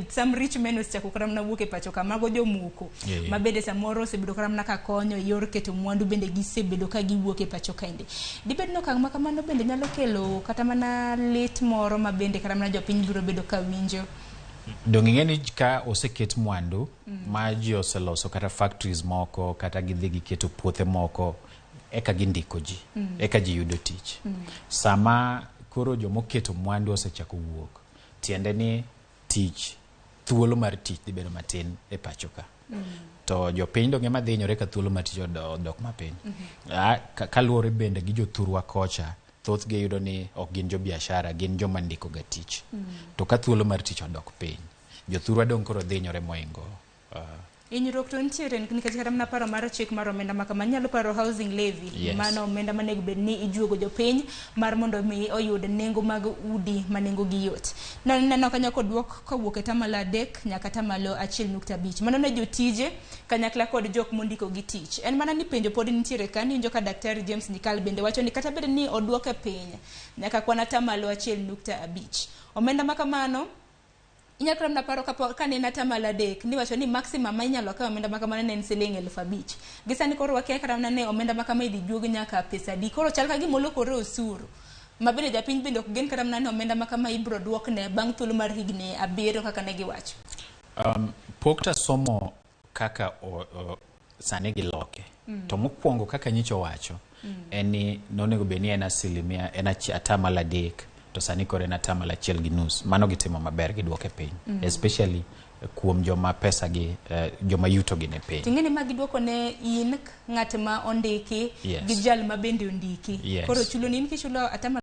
some rich men osechako karamna wuok e pachoka mago jomuko mabende samoro osebedo karamna ka konyo yor keto mwandu bende gisebedo ka giwuok e pachoka inde. Dibed no kang' makamano bende nyalo kelo kata mana lit moro mabende karamna jopiny biro bedo ka winjo. Dong'ing'eni ka oseket mwandu ma ji oseloso kata factories moko kata gidhi giketo puothe moko eka gindiko ji eka ji yudo tich. Sama koro jomoketo mwandu osechako wuok, tiendeni tich, thuolo mar tich dhi bedo matin e pachoka. To jopiny dong' ema dhi hinyore ka thuolo mar tich odok mapiny. Kaluwore bende gi jothurwa kocha, thoth gi yudo ni ok gin jo biashara, gin joma ndiko ga tich. To ka thuolo mar tich odok piny, jothurwa dong' koro dhi hinyore moingo. Inyruok to nitiere nikech kata mana paro mar chik mar omenda ma kama nyalo paro housing levy mano omenda manego bed ni ijuogo jopiny mar mondo mi oyud nengo mag udi ma nengo gi yot. Neno kanyo kodwok kowuok e tamalo 3 nyaka tamalo 1.5. Mano ne jotije kanyakla kod jok mondiko gi tich. En mana ni penjo pod nitiere ka ni njo ka Daktari James Nyikal bende wacho ni kata bed ni odwoke piny nyaka kwana tamalo 1.5. Omenda ma kamano inyalo na paro ka ne natamalo 3 ni wacho ni maximum ma inyalo kawo omenda makamano ne en siling 5,000. Gisani koro wakia karamna ne omenda makama idhi juog nyaka pesa di. Koro chal ka gimolokore osuru. Mabende japiny bende ok gen karamna ne omenda makama ibro duokne bang' thuolo mar higni 7 kaka ne giwacho. Pokta somo kaka sani giloke. To mokwongo kaka nyicho wacho en ni nonego bed ni en asilimia en atamalo 3. To sani kore na tamalo 1.5. Mano gitimo maber giduoke piny. Especially kuom joma pesa gi joma yuto gi ne piny. Ting'eni ma giduoko ne in ng'at ma ondiki gi jal ma bende ondiki. Koro chulo ni in kichulo atamalo